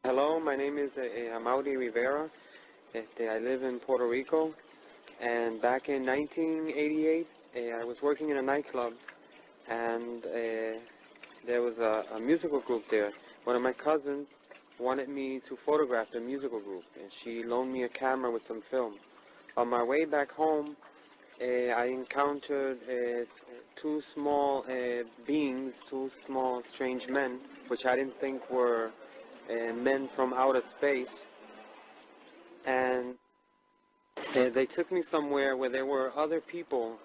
Hello, my name is Amaury Rivera. I live in Puerto Rico, and back in 1988, I was working in a nightclub, and there was a musical group there. One of my cousins wanted me to photograph the musical group, and she loaned me a camera with some film. On my way back home, I encountered two small beings, two small strange men, which I didn't think were men from outer space, and they took me somewhere where there were other people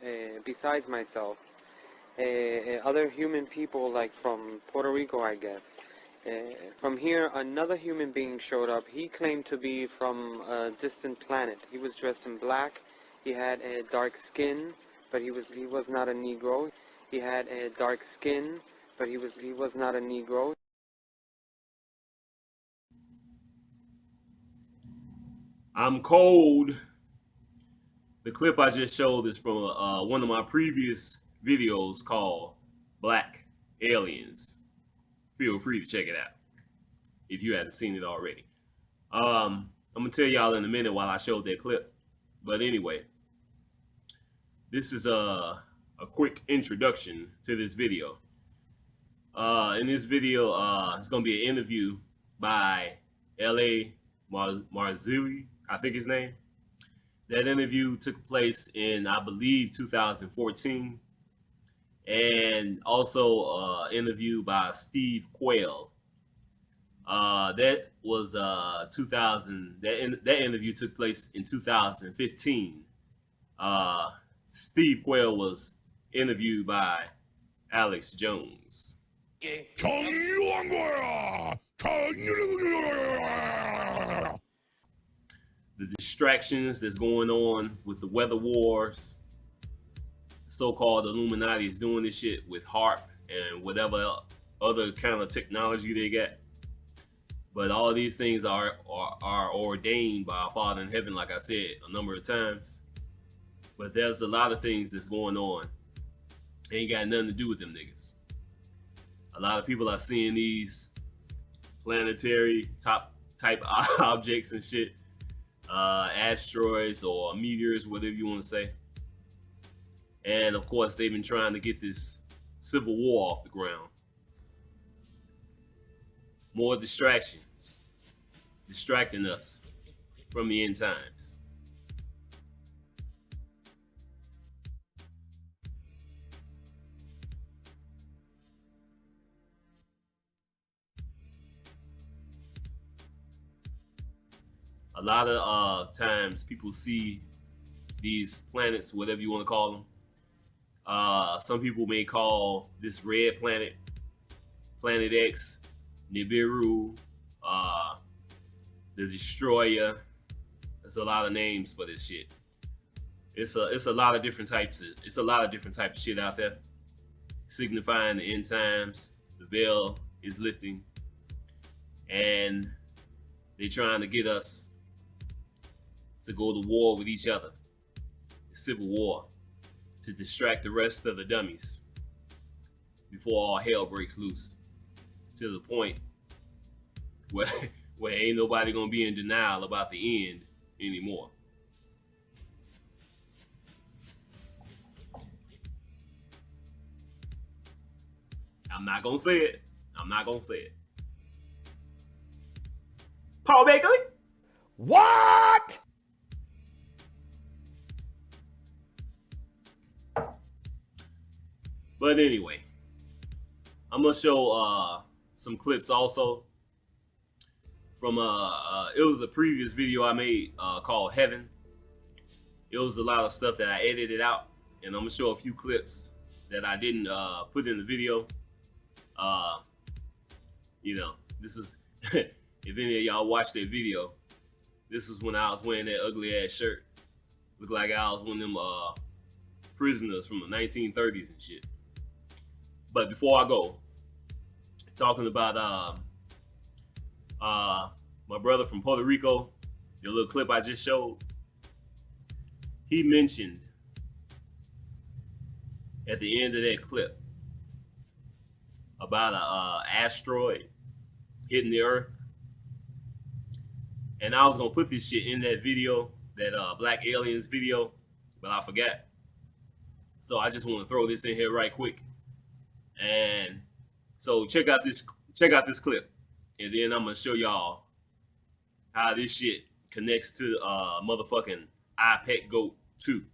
besides myself, other human people, like from Puerto Rico, I guess. From here, another human being showed up. He claimed to be from a distant planet. He was dressed in black. He had a dark skin, but he was not a Negro. He had a dark skin, but he was not a Negro. I'm cold. The clip I just showed is from one of my previous videos called Black Aliens. Feel free to check it out if you haven't seen it already. I'm gonna tell y'all in a minute while I showed that clip. But anyway, this is a quick introduction to this video. In this video, it's gonna be an interview by L.A. Marzulli, I think his name. That interview took place in, I believe, 2014, and also interview by Steve Quayle. That was 2000. That interview took place in 2015. Steve Quayle was interviewed by Alex Jones. The distractions that's going on with the weather wars. So-called Illuminati is doing this shit with HARP and whatever other kind of technology they got. But all these things are ordained by our Father in heaven, like I said a number of times. But there's a lot of things that's going on. Ain't got nothing to do with them niggas. A lot of people are seeing these planetary type objects and shit. Asteroids or meteors, whatever you want to say. And of course, they've been trying to get this civil war off the ground. More distractions, distracting us from the end times. A lot of times people see these planets, whatever you want to call them. Some people may call this red planet, Planet X, Nibiru, the Destroyer. There's a lot of names for this shit. It's a lot of different types of shit out there, signifying the end times. The veil is lifting, and they're trying to get us to go to war with each other, civil war, to distract the rest of the dummies before all hell breaks loose, to the point where ain't nobody gonna be in denial about the end anymore. I'm not gonna say it. Paul Bakley? What? But anyway, I'm gonna show some clips also from it was a previous video I made called Heaven. It was a lot of stuff that I edited out, and I'm gonna show a few clips that I didn't put in the video. You know, this is if any of y'all watched that video, this was when I was wearing that ugly ass shirt. Looked like I was one of them prisoners from the 1930s and shit. But before I go, talking about my brother from Puerto Rico, the little clip I just showed, he mentioned at the end of that clip about an asteroid hitting the Earth And I was gonna put this shit in that video, that Black Aliens video, but I forgot. So I just want to throw this in here right quick. And so check out this clip, and then I'm gonna show y'all how this shit connects to motherfucking iPet Goat 2.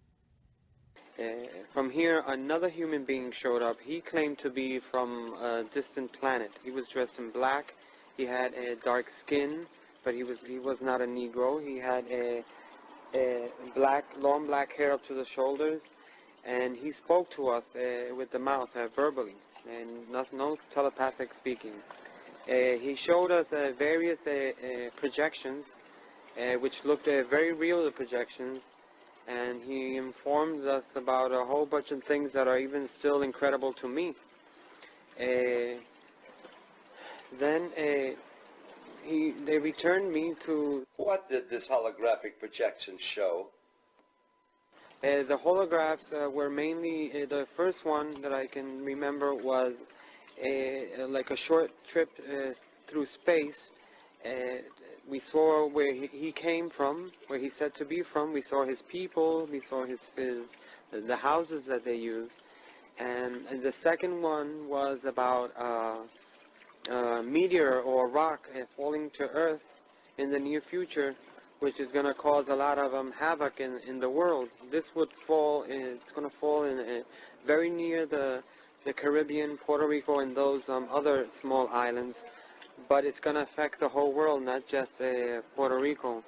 From here, another human being showed up. He claimed to be from a distant planet. He was dressed in black. He had a dark skin, but he was not a Negro. He had a long black hair up to the shoulders, and he spoke to us with the mouth, verbally, and no telepathic speaking. He showed us various projections, which looked very real, the projections, and he informed us about a whole bunch of things that are even still incredible to me. Then they returned me to... What did this holographic projection show? The holographs were mainly, the first one that I can remember was like a short trip through space. We saw where he came from, where he said to be from. We saw his people, we saw the houses that they use. And the second one was about a meteor or rock falling to Earth in the near future, which is going to cause a lot of havoc in the world. This would fall, it's going to fall in very near the Caribbean, Puerto Rico, and those other small islands, but it's going to affect the whole world, not just Puerto Rico.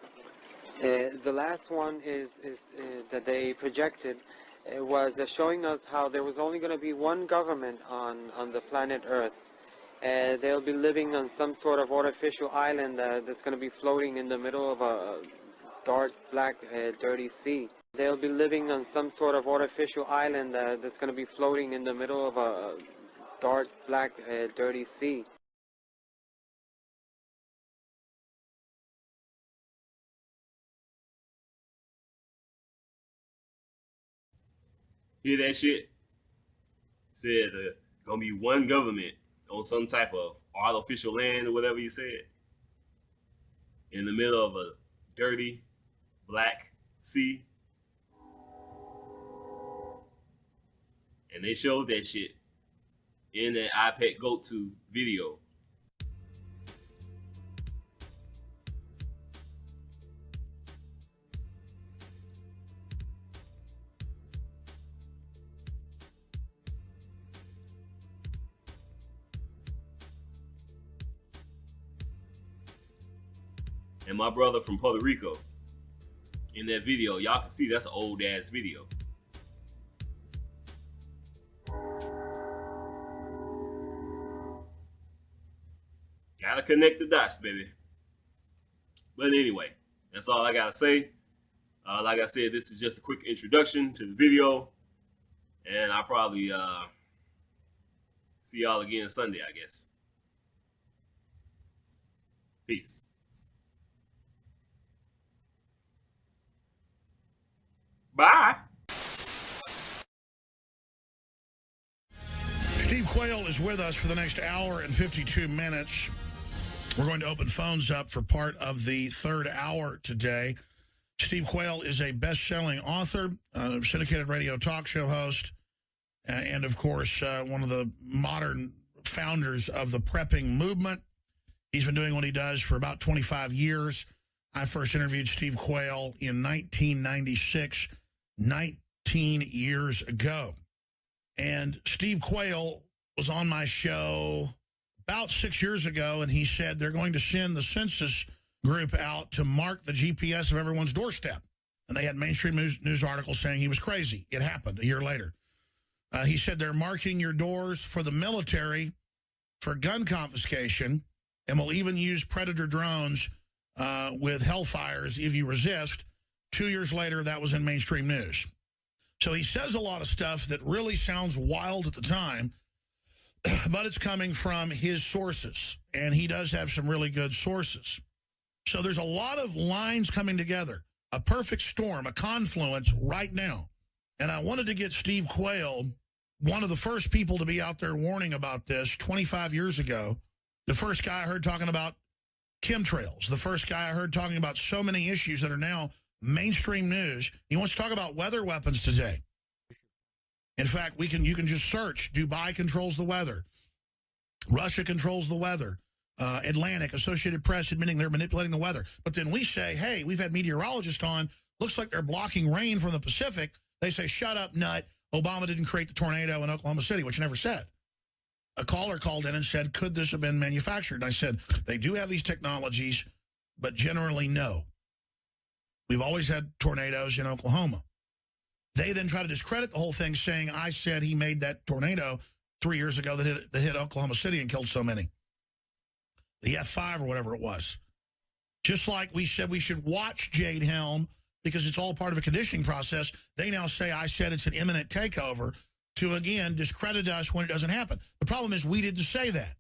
The last one is that they projected was showing us how there was only going to be one government on the planet Earth. They'll be living on some sort of artificial island that's going to be floating in the middle of a dark, black, dirty sea. They'll be living on some sort of artificial island that's going to be floating in the middle of a dark, black, dirty sea. Hear that shit? Said gonna be one government on some type of artificial land or whatever you said, in the middle of a dirty black sea. And they showed that shit in that iPad Goat 2 video. And my brother from Puerto Rico, in that video, y'all can see that's an old ass video. Gotta connect the dots, baby. But anyway, that's all I gotta say. Like I said, this is just a quick introduction to the video, and I'll probably see y'all again Sunday, I guess. Peace. Bye. Steve Quayle is with us for the next hour and 52 minutes. We're going to open phones up for part of the third hour today. Steve Quayle is a best-selling author, syndicated radio talk show host, and, of course, one of the modern founders of the prepping movement. He's been doing what he does for about 25 years. I first interviewed Steve Quayle in 1996, 19 years ago. And Steve Quayle was on my show about 6 years ago, and he said they're going to send the census group out to mark the GPS of everyone's doorstep. And they had mainstream news articles saying he was crazy. It happened a year later. He said they're marking your doors for the military for gun confiscation, and will even use Predator drones with Hellfires if you resist. 2 years later, that was in mainstream news. So he says a lot of stuff that really sounds wild at the time, but it's coming from his sources, and he does have some really good sources. So there's a lot of lines coming together, a perfect storm, a confluence right now. And I wanted to get Steve Quayle, one of the first people to be out there warning about this 25 years ago, the first guy I heard talking about chemtrails. The first guy I heard talking about so many issues that are now mainstream news. He wants to talk about weather weapons today. In fact, you can just search Dubai controls the weather. Russia controls the weather. Atlantic, Associated Press admitting they're manipulating the weather. But then we say, hey, we've had meteorologists on. Looks like they're blocking rain from the Pacific. They say, shut up, nut. Obama didn't create the tornado in Oklahoma City, which I never said. A caller called in and said, could this have been manufactured? And I said, they do have these technologies, but generally no. We've always had tornadoes in Oklahoma. They then try to discredit the whole thing, saying I said he made that tornado 3 years ago that hit Oklahoma City and killed so many. The F5 or whatever it was. Just like we said we should watch Jade Helm because it's all part of a conditioning process, they now say I said it's an imminent takeover to, again, discredit us when it doesn't happen. The problem is we didn't say that.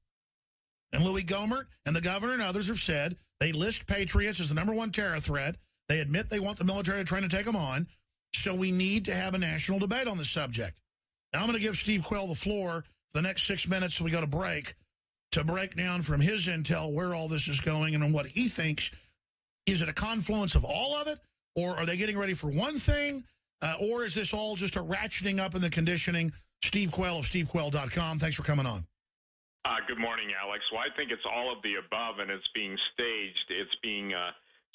And Louis Gohmert and the governor and others have said they list patriots as the #1 terror threat. They admit they want the military to try to take them on. So we need to have a national debate on this subject. Now I'm going to give Steve Quayle the floor for the next 6 minutes so we go to break down from his intel where all this is going and what he thinks. Is it a confluence of all of it? Or are they getting ready for one thing? Or is this all just a ratcheting up in the conditioning? Steve Quayle of stevequayle.com. Thanks for coming on. Good morning, Alex. Well, I think it's all of the above, and it's being staged. It's being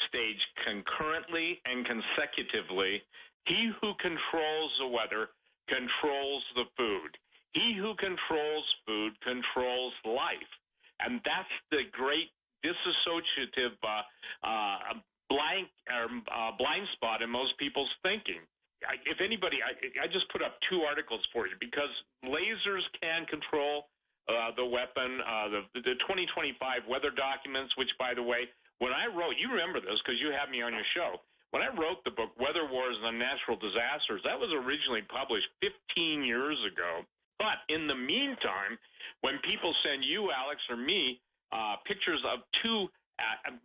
staged concurrently and consecutively. He who controls the weather controls the food. He who controls food controls life. And that's the great disassociative blind spot in most people's thinking. If anybody, I just put up 2 articles for you because lasers can control the weapon, the 2025 weather documents, which, by the way, when I wrote, you remember this because you had me on your show. When I wrote the book, Weather Wars and Natural Disasters, that was originally published 15 years ago. But in the meantime, when people send you, Alex, or me, pictures of 2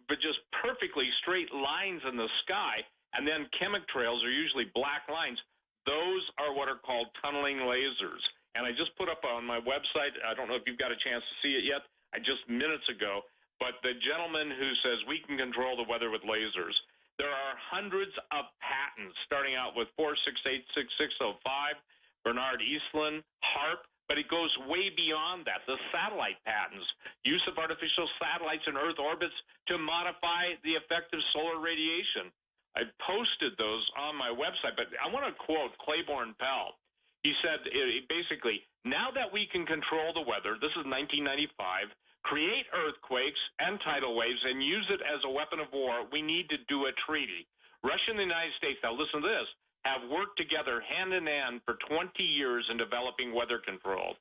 but just perfectly straight lines in the sky, and then chemtrails are usually black lines, those are what are called tunneling lasers. And I just put up on my website, I don't know if you've got a chance to see it yet, just minutes ago, but the gentleman who says we can control the weather with lasers, there are hundreds of patents, starting out with 4686605, Bernard Eastland, HARP, but it goes way beyond that. The satellite patents, use of artificial satellites in Earth orbits to modify the effect of solar radiation. I posted those on my website, but I want to quote Claiborne Pell. He said, basically, now that we can control the weather, this is 1995, create earthquakes and tidal waves and use it as a weapon of war, we need to do a treaty. Russia and the United States, now listen to this, have worked together hand in hand for 20 years in developing weather control.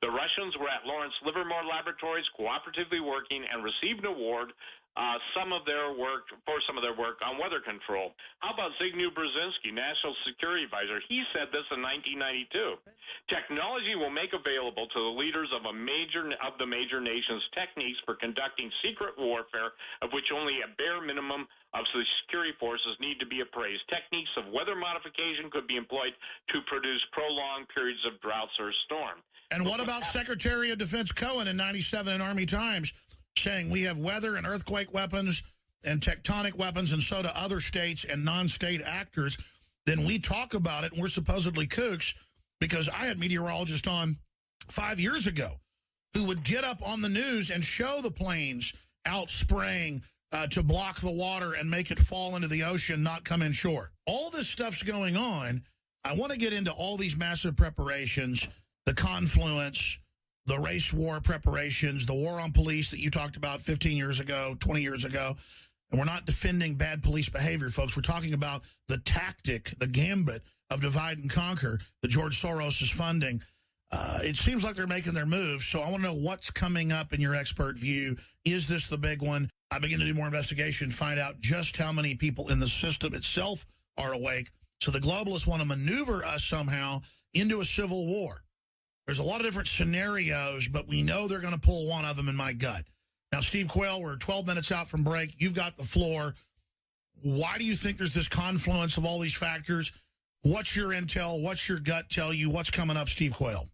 The Russians were at Lawrence Livermore Laboratories cooperatively working and received an award for some of their work on weather control. How about Zbigniew Brzezinski, National Security Advisor? He said this in 1992. Technology will make available to the leaders of the major nations techniques for conducting secret warfare, of which only a bare minimum of the security forces need to be appraised. Techniques of weather modification could be employed to produce prolonged periods of droughts or storm. And what about Secretary of Defense Cohen in 97 in Army Times saying we have weather and earthquake weapons and tectonic weapons, and so do other states and non-state actors? Then we talk about it, and we're supposedly kooks, because I had meteorologists on 5 years ago who would get up on the news and show the planes out spraying to block the water and make it fall into the ocean, not come inshore. All this stuff's going on. I want to get into all these massive preparations, the confluence, the race war preparations, the war on police that you talked about 15 years ago, 20 years ago. And we're not defending bad police behavior, folks. We're talking about the tactic, the gambit of divide and conquer that George Soros is funding. It seems like they're making their moves, so I want to know what's coming up in your expert view. Is this the big one? I begin to do more investigation, find out just how many people in the system itself are awake. So the globalists want to maneuver us somehow into a civil war. There's a lot of different scenarios, but we know they're going to pull one of them in my gut. Now, Steve Quayle, we're 12 minutes out from break. You've got the floor. Why do you think there's this confluence of all these factors? What's your intel? What's your gut tell you? What's coming up, Steve Quayle?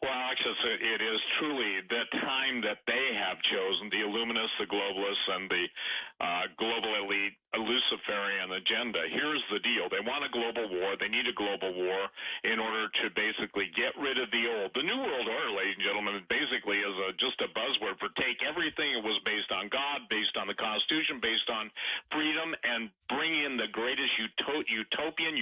Well, Alex, it's it is truly the time that they have chosen, the Illuminists, the globalists, and the global elite Luciferian agenda. Here's the deal. They want a global war. They need a global war in order to basically get rid of the old. The New World Order, ladies and gentlemen, basically is just a buzzword for take everything that was based on God, based on the Constitution, based on freedom, and bring in the greatest utopian,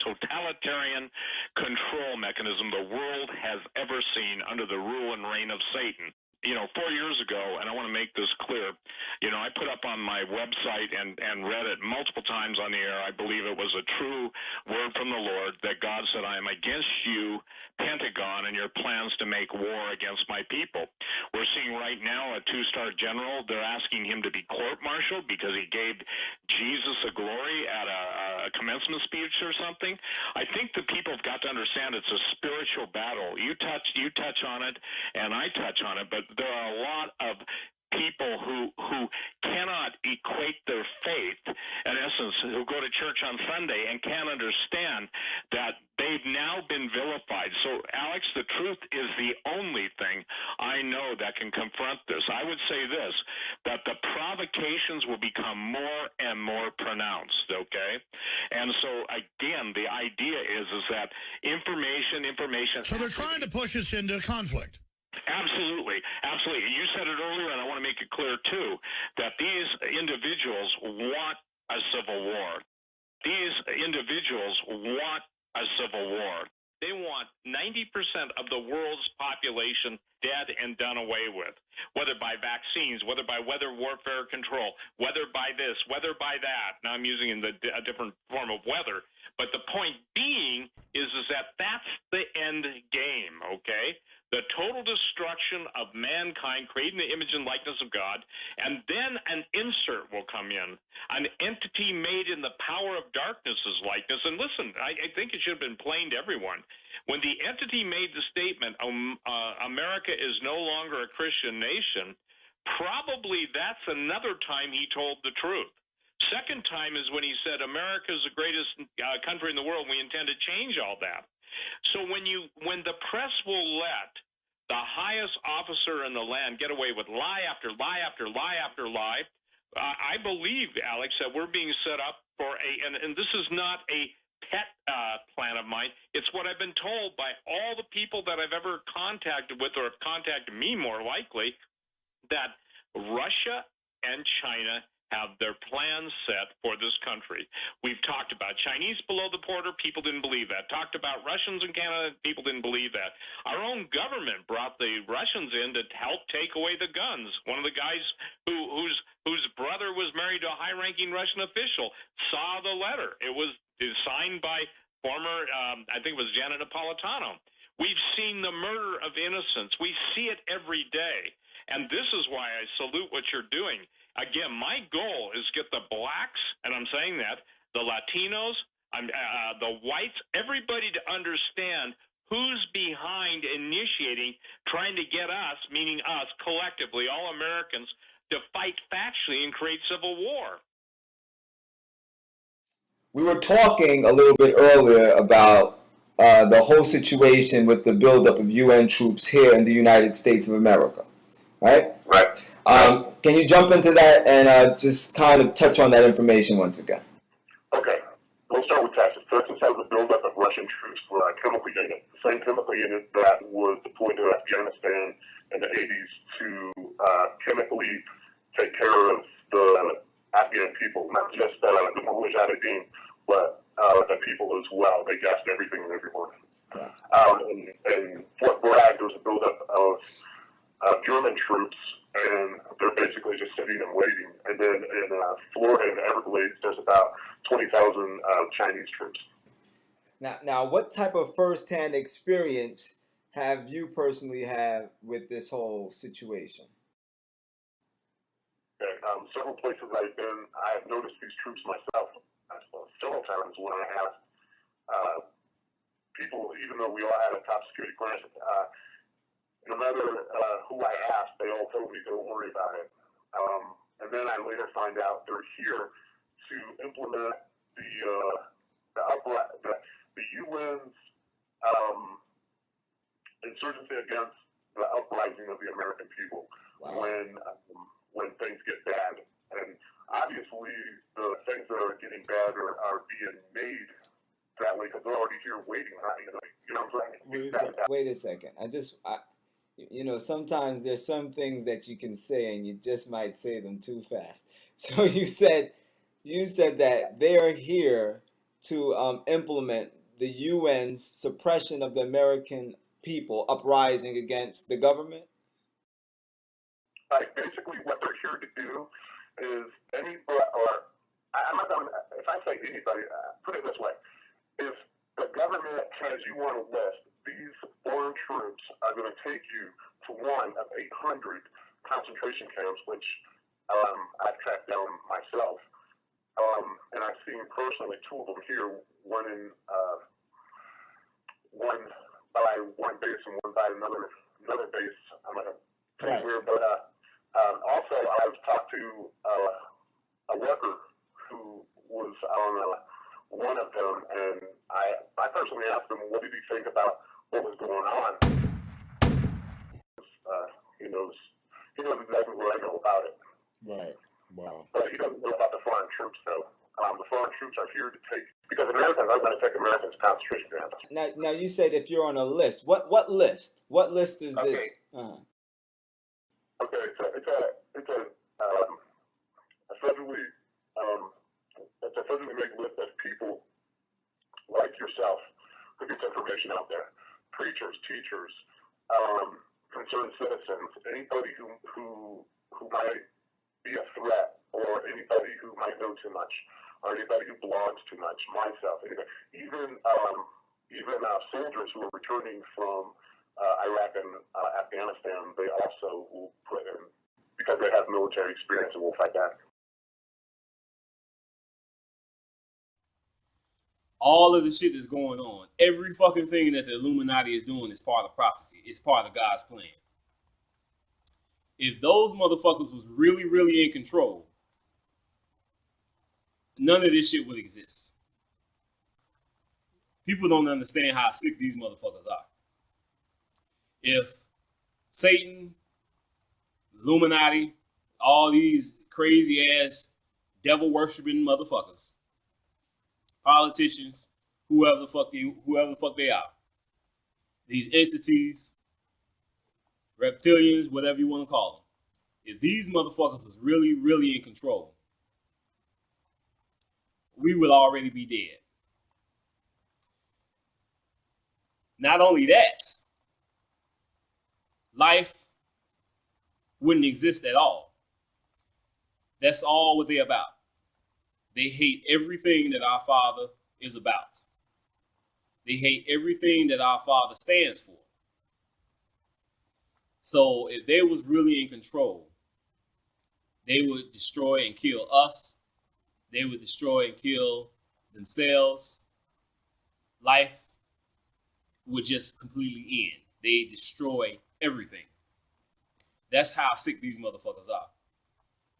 totalitarian control mechanism the world has ever seen under the rule and reign of Satan. 4 years ago, and I want to make this clear, I put up on my website and read it multiple times on the air. I believe it was a true word from the Lord that God said, I am against you, Pentagon, and your plans to make war against my people. We're seeing right now a 2-star general. They're asking him to be court-martialed because he gave Jesus a glory at a commencement speech or something. I think the people have got to understand it's a spiritual battle. You touch on it, and I touch on it, but there are a lot of people who cannot equate their faith, in essence, who go to church on Sunday and can't understand that they've now been vilified. So, Alex, the truth is the only thing I know that can confront this. I would say this, that the provocations will become more and more pronounced, okay? And so, again, the idea is that information... So they're trying to push us into conflict. Absolutely, absolutely. You said it earlier, and I want to make it clear, too, that these individuals want a civil war. These individuals want a civil war. They want 90% of the world's population dead and done away with, whether by vaccines, whether by weather warfare control, whether by this, whether by that. Now I'm using a different form of weather. But the point being is that that's the end game, okay? The total destruction of mankind, creating the image and likeness of God, and then an insert will come in, an entity made in the power of darkness's likeness. And listen, I think it should have been plain to everyone. When the entity made the statement, America is no longer a Christian nation, probably that's another time he told the truth. Second time is when he said America is the greatest country in the world, and we intend to change all that. So when the press will let the highest officer in the land get away with lie after lie after lie after lie, I believe, Alex, that we're being set up for and this is not a pet plan of mine. It's what I've been told by all the people that I've ever contacted with, or have contacted me more likely, that Russia and China have their plans set for this country. We've talked about Chinese below the border, people didn't believe that. Talked about Russians in Canada, people didn't believe that. Our own government brought the Russians in to help take away the guns. One of the guys whose brother was married to a high-ranking Russian official saw the letter. It was signed by former, I think it was Janet Napolitano. We've seen the murder of innocents. We see it every day. And this is why I salute what you're doing. Again, my goal is get the blacks, and I'm saying that, the Latinos, the whites, everybody to understand who's behind initiating, trying to get us, meaning us collectively, all Americans, to fight factually and create civil war. We were talking a little bit earlier about the whole situation with the buildup of UN troops here in the United States of America, right? Right. Can you jump into that and just kind of touch on that information once again? Okay. We'll start with Texas. Texas has a buildup of Russian troops for a chemical unit, the same chemical unit that was deployed to Afghanistan in the 80s to chemically take care of the Afghan people, not just the Mujahideen, but the people as well. They gassed everything and everyone. In Fort Bragg, there was a buildup of German troops, and they're basically just sitting and waiting. And then in Florida and Everglades, there's about 20,000 Chinese troops. Now, what type of first-hand experience have you personally had with this whole situation? Several places I've been, I have noticed these troops myself several times when I asked people, even though we all had a top security clearance, no matter who I asked, they all told me, don't worry about it. And then I later find out they're here to implement the UN's insurgency against the uprising of the American people when things get bad. And obviously, the things that are getting bad are being made that way because they're already here waiting. You know what I'm saying? Wait a second. Sometimes there's some things that you can say and you just might say them too fast. So you said that they are here to implement the UN's suppression of the American people uprising against the government? Like, basically what they're here to do is if I say anybody, put it this way, if the government has you on a list, these foreign troops are going to take you to one of 800 concentration camps, which I've tracked down myself. And I've seen personally two of them here, one by one base and one by another base. I'm going to tell you where, but also I've talked to a worker who was on one of them, and I personally asked him, what did he think about what was going on? He knows exactly what I know about it. Right. Wow. But he doesn't know about the foreign troops, though. The foreign troops are here to take, because Americans are going to take Americans to concentration camps. Now you said if you're on a list. What list? What list is this? Okay, it's a federally made list of people like yourself who gets information out there. Preachers, teachers, concerned citizens, anybody who might be a threat, or anybody who might know too much, or anybody who blogs too much, myself, anybody, even soldiers who are returning from Iraq and Afghanistan, they also will put in, because they have military experience and will fight back. All of the shit that's going on, every fucking thing that the Illuminati is doing is part of prophecy. It's part of God's plan. If those motherfuckers was really, really in control, none of this shit would exist. People don't understand how sick these motherfuckers are. If Satan, Illuminati, all these crazy ass devil worshiping motherfuckers, politicians, whoever the fuck they are, these entities, reptilians, whatever you want to call them, if these motherfuckers was really, really in control, we would already be dead. Not only that, life wouldn't exist at all. That's all what they're about. They hate everything that our Father is about. They hate everything that our Father stands for. So if they was really in control, they would destroy and kill us. They would destroy and kill themselves. Life would just completely end. They destroy everything. That's how sick these motherfuckers are.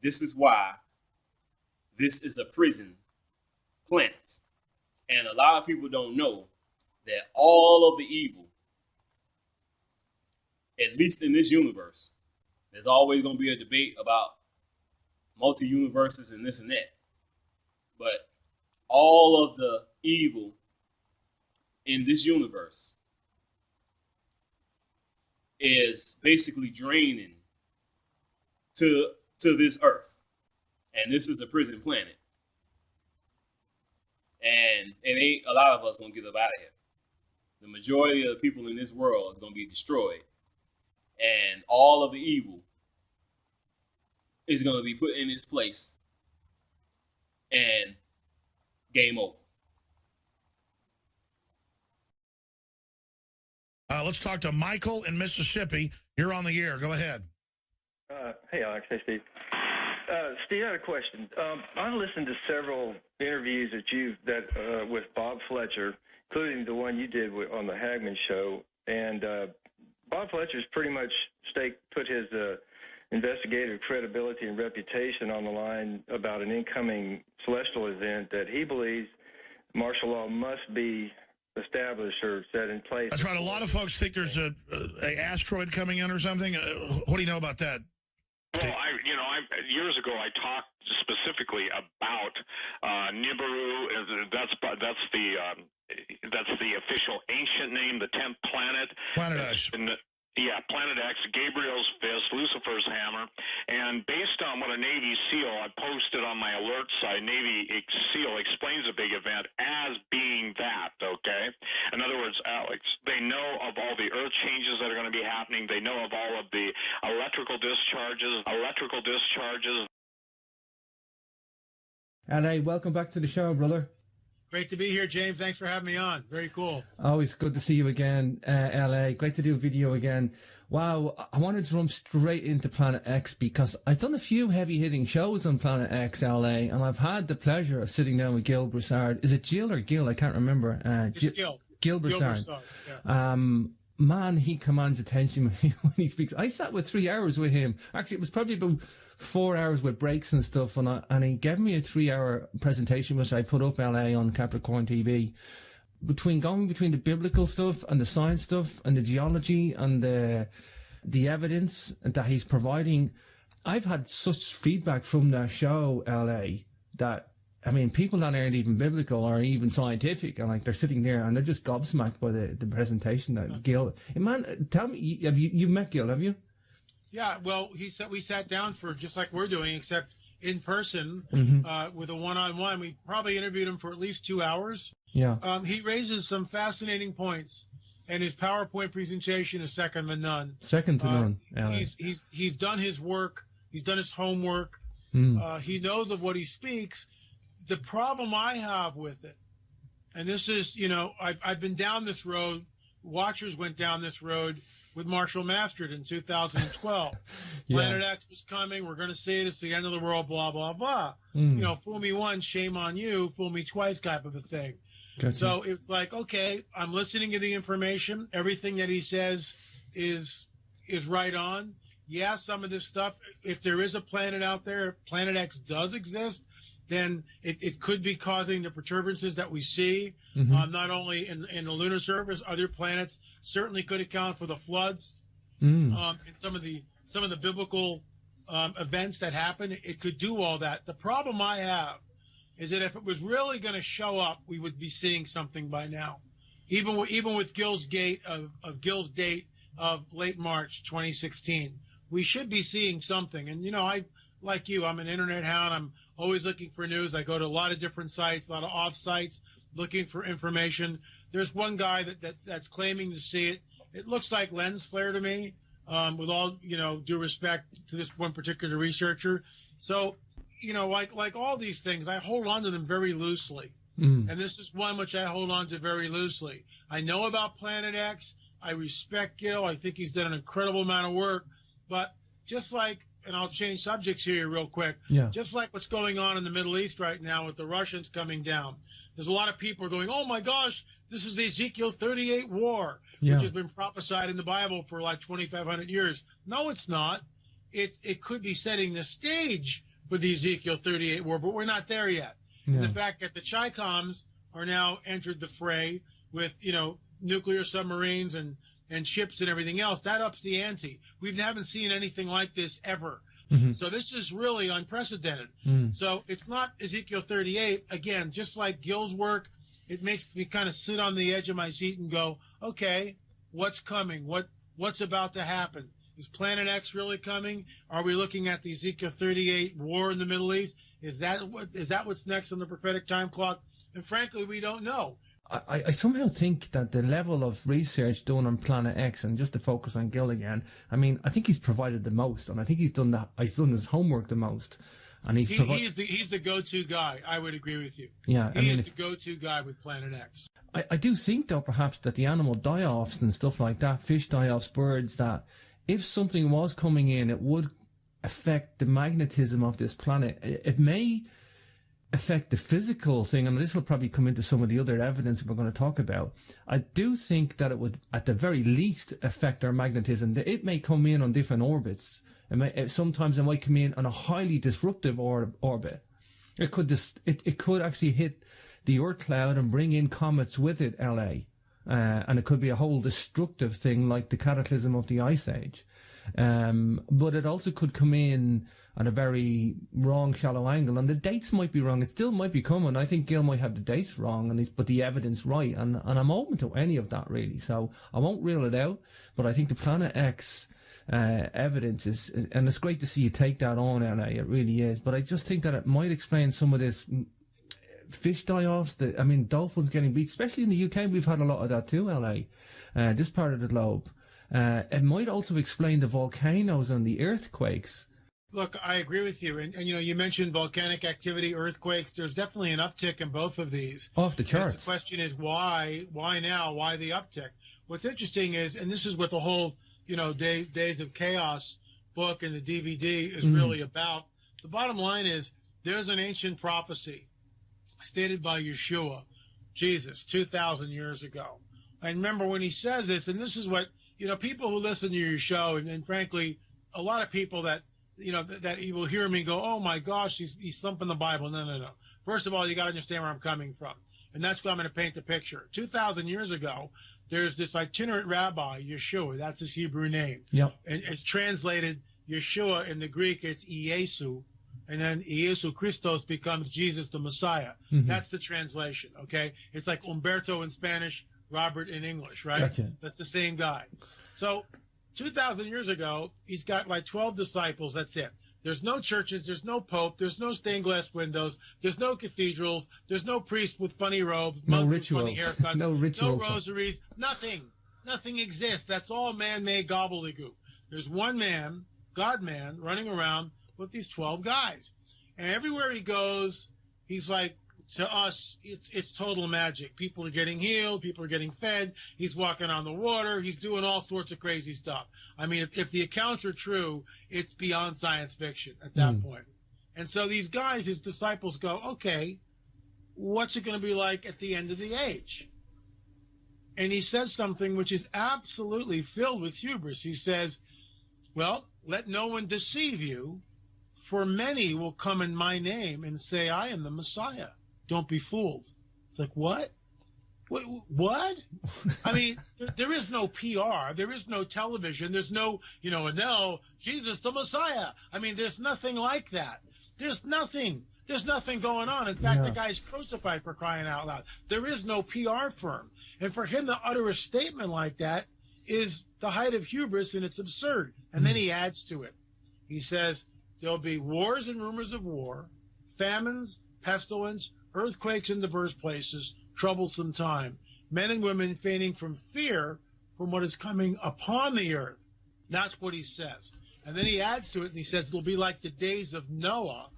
This is why this is a prison planet. And a lot of people don't know that all of the evil, at least in this universe, there's always going to be a debate about multi-universes and this and that. But all of the evil in this universe is basically draining to this earth. And this is a prison planet. And it ain't a lot of us gonna get up out of here. The majority of the people in this world is gonna be destroyed. And all of the evil is gonna be put in its place. And game over. Let's talk to Michael in Mississippi. You're on the air. Go ahead. Hey, Alex. Hey, Steve. Steve, I had a question. I listened to several interviews with Bob Fletcher, including the one you did on the Hagman show. And Bob Fletcher's pretty much put his investigative credibility and reputation on the line about an incoming celestial event that he believes martial law must be established or set in place. That's right. A lot of folks think there's a asteroid coming in or something. What do you know about that? Well, years ago I talked specifically about Nibiru. That's the official ancient name, the 10th planet. Planet X. Yeah, Planet X, Gabriel's fist, Lucifer's hammer, and based on what a Navy SEAL I posted on my alert site, Navy SEAL explains a big event as being that, okay? In other words, Alex, they know of all the earth changes that are going to be happening. They know of all of the electrical discharges. LA, welcome back to the show, brother. Great to be here, James. Thanks for having me on. Very cool. Always good to see you again, LA. Great to do a video again. Wow, I wanted to jump straight into Planet X because I've done a few heavy-hitting shows on Planet X, LA, and I've had the pleasure of sitting down with Gil Broussard. Is it Jill or Gil? I can't remember. It's Gil. Gil Broussard. Yeah. Man, he commands attention when he speaks. I sat with 3 hours with him. Actually, it was probably about 4 hours with breaks and stuff, and he gave me a 3-hour presentation which I put up, LA, on Capricorn TV, between the biblical stuff and the science stuff and the geology and the evidence that he's providing. I've had such feedback from that show, LA, that I mean, people that aren't even biblical or even scientific, and like they're sitting there and they're just gobsmacked by the presentation that Gil. Man, tell me, you've met Gil, have you? Yeah, well, we sat down for just like we're doing, except in person, with a one-on-one. We probably interviewed him for at least 2 hours. Yeah. He raises some fascinating points, and his PowerPoint presentation is second to none. Second to none. He's done his work. He's done his homework. He knows of what he speaks. The problem I have with it, and this is, I've been down this road. Watchers went down this road with Marshall Mastert in 2012. Yeah. Planet X was coming. We're going to see it. It's the end of the world, blah, blah, blah. Fool me once, shame on you. Fool me twice type of a thing. Gotcha. So it's like, okay, I'm listening to the information. Everything that he says is right on. Yeah, some of this stuff, if there is a planet out there, if Planet X does exist, then it could be causing the perturbances that we see, not only in the lunar surface. Other planets certainly could account for the floods, and some of the biblical events that happen. It could do all that. The problem I have is that if it was really going to show up, we would be seeing something by now. Even with Gil's date of late March 2016, we should be seeing something. And I, like you, I'm an internet hound. I'm always looking for news. I go to a lot of different sites, a lot of off sites, looking for information. There's one guy that's claiming to see it. It looks like lens flare to me, with all due respect to this one particular researcher. So, like all these things, I hold on to them very loosely. And this is one which I hold on to very loosely. I know about Planet X. I respect Gil. I think he's done an incredible amount of work. But just like, and I'll change subjects here real quick. Yeah. Just like what's going on in the Middle East right now with the Russians coming down. There's a lot of people going, oh my gosh, this is the Ezekiel 38 war, which has been prophesied in the Bible for like 2,500 years. No, it's not. It could be setting the stage for the Ezekiel 38 war, but we're not there yet. Yeah. And the fact that the Chi-Coms are now entered the fray with, nuclear submarines and ships and everything else, that ups the ante. We haven't seen anything like this ever. So this is really unprecedented. So it's not Ezekiel 38. Again, just like Gil's work, it makes me kind of sit on the edge of my seat and go, okay, what's coming? What's about to happen? Is Planet X really coming? Are we looking at the Ezekiel 38 war in the Middle East? Is that what's next on the prophetic time clock? And frankly, we don't know. I somehow think that the level of research done on Planet X, and just to focus on Gil again, I mean, I think he's provided the most, and I think he's done his homework the most. And he's the go-to guy. I would agree with you. Yeah, he is the go-to guy with Planet X. I do think, though, perhaps that the animal die-offs and stuff like that, fish die-offs, birds, that if something was coming in, it would affect the magnetism of this planet. It may affect the physical thing, and this will probably come into some of the other evidence we're going to talk about. I do think that it would, at the very least, affect our magnetism. It may come in on different orbits. Sometimes it might come in on a highly disruptive orbit. It could actually hit the Earth cloud and bring in comets with it, LA. And it could be a whole destructive thing like the cataclysm of the Ice Age. But it also could come in at a very wrong, shallow angle, and the dates might be wrong. It still might be coming. I think Gil might have the dates wrong, but the evidence right, and I'm open to any of that, really. So I won't rule it out, but I think the Planet X evidence is, and it's great to see you take that on, LA, it really is, but I just think that it might explain some of this fish die-offs. Dolphins getting beat, especially in the UK. We've had a lot of that too, LA, this part of the globe. It might also explain the volcanoes and the earthquakes. Look, I agree with you. And you mentioned volcanic activity, earthquakes. There's definitely an uptick in both of these. Off the charts. The question is why? Why now? Why the uptick? What's interesting is, and this is what the whole, Days of Chaos book and the DVD is really about. The bottom line is there's an ancient prophecy stated by Yeshua, Jesus, 2,000 years ago. And remember when he says this, and this is what, people who listen to your show, and frankly, a lot of people that, that you will hear me go, oh my gosh, he's thumping the Bible. No. First of all, you got to understand where I'm coming from. And that's why I'm going to paint the picture. 2,000 years ago, there's this itinerant rabbi, Yeshua, that's his Hebrew name. Yep. And it's translated Yeshua in the Greek, it's Iesu. And then Iesu Christos becomes Jesus the Messiah. Mm-hmm. That's the translation, okay? It's like Umberto in Spanish, Robert in English, right? Gotcha. That's the same guy. So 2,000 years ago, he's got like 12 disciples. That's it. There's no churches. There's no pope. There's no stained glass windows. There's no cathedrals. There's no priest with funny robes, no monks ritual, with funny haircuts, no ritual, no rosaries, nothing. Nothing exists. That's all man-made gobbledygook. There's one man, God-man, running around with these 12 guys. And everywhere he goes, he's like, to us, it's total magic. People are getting healed. People are getting fed. He's walking on the water. He's doing all sorts of crazy stuff. I mean, if the accounts are true, it's beyond science fiction at that point. And so these guys, his disciples, go, okay, what's it going to be like at the end of the age? And he says something which is absolutely filled with hubris. He says, well, let no one deceive you, for many will come in my name and say, I am the Messiah. Don't be fooled. It's like, what? What? I mean, there is no PR. There is no television. There's no, no, Jesus the Messiah. I mean, there's nothing like that. There's nothing. There's nothing going on. In fact, the guy's crucified, for crying out loud. There is no PR firm. And for him to utter a statement like that is the height of hubris, and it's absurd. And then he adds to it. He says, there'll be wars and rumors of war, famines, pestilence, earthquakes in diverse places, troublesome time, men and women fainting from fear from what is coming upon the earth. That's what he says. And then he adds to it, and he says, it'll be like the days of Noah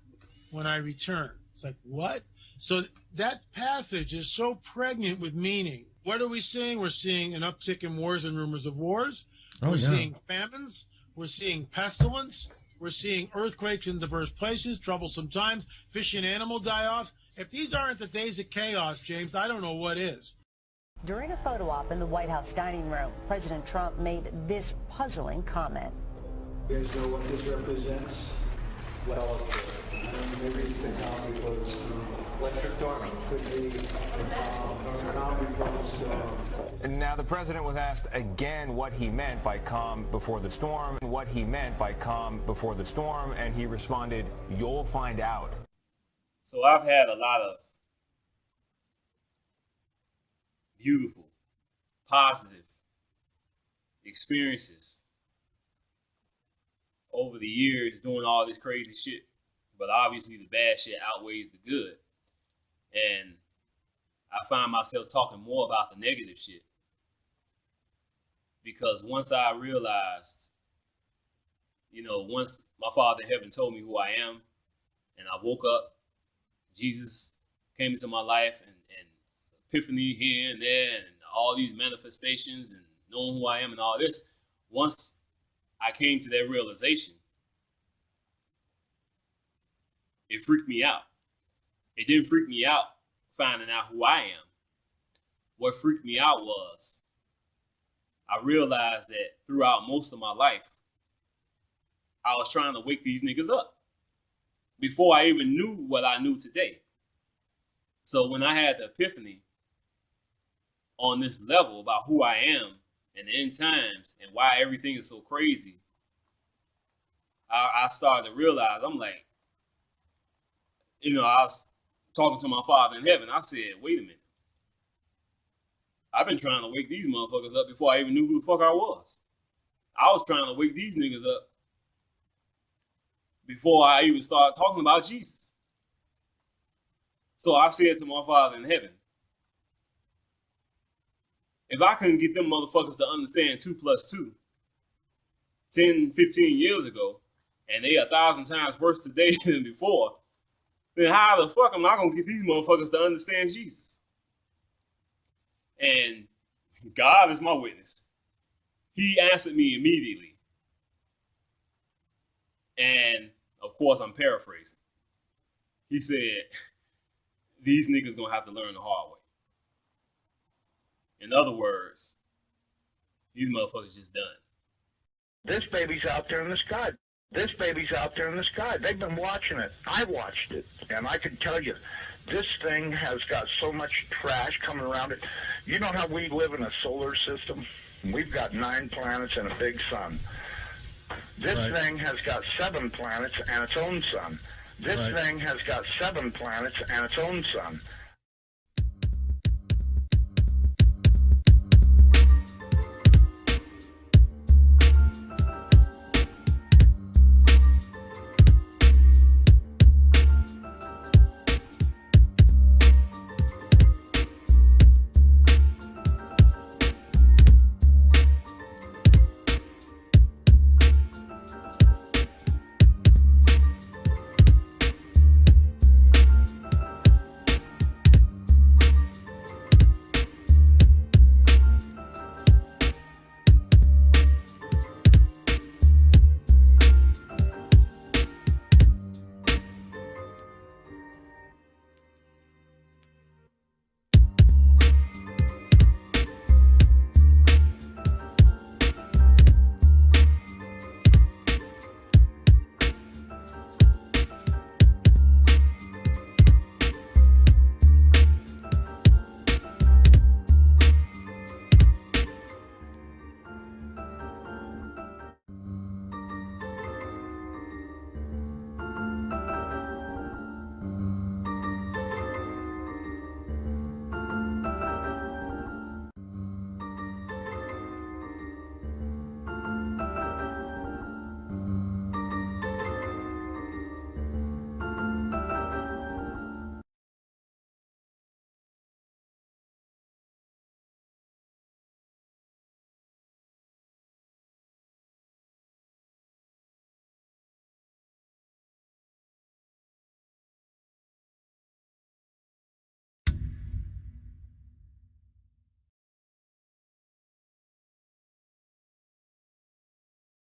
when I return. It's like, what? So that passage is so pregnant with meaning. What are we seeing? We're seeing an uptick in wars and rumors of wars. We're seeing famines. We're seeing pestilence. We're seeing earthquakes in diverse places, troublesome times, fish and animal die-offs. If these aren't the days of chaos, James, I don't know what is. During a photo op in the White House dining room, President Trump made this puzzling comment. You guys know what this represents? Well, maybe it's the calm before the storm. What's the storming? Could be calm before the storm. And now the president was asked again what he meant by calm before the storm, and what he meant by calm before the storm, and he responded, you'll find out. So I've had a lot of beautiful, positive experiences over the years doing all this crazy shit. But obviously the bad shit outweighs the good. And I find myself talking more about the negative shit. Because once I realized, once my Father in heaven told me who I am, and I woke up, Jesus came into my life, and epiphany here and there, and all these manifestations, and knowing who I am and all this. Once I came to that realization, it freaked me out. It didn't freak me out finding out who I am. What freaked me out was I realized that throughout most of my life, I was trying to wake these niggas up before I even knew what I knew today. So when I had the epiphany on this level about who I am and the end times and why everything is so crazy, I started to realize, I'm like, you know, I was talking to my Father in heaven. I said, wait a minute. I've been trying to wake these motherfuckers up before I even knew who the fuck I was. I was trying to wake these niggas up before I even started talking about Jesus. So I said to my Father in heaven, if I couldn't get them motherfuckers to understand 2 + 2 10, 15 years ago, and they 1,000 times worse today than before, then how the fuck am I going to get these motherfuckers to understand Jesus? And God is my witness. He answered me immediately. And, of course, I'm paraphrasing. He said, these niggas going to have to learn the hard way. In other words, these motherfuckers just done. This baby's out there in the sky. This baby's out there in the sky. They've been watching it. I watched it. And I can tell you, this thing has got so much trash coming around it. You know how we live in a solar system? We've got 9 planets and a big sun. This thing has got 7 planets and its own sun. This thing has got 7 planets and its own sun.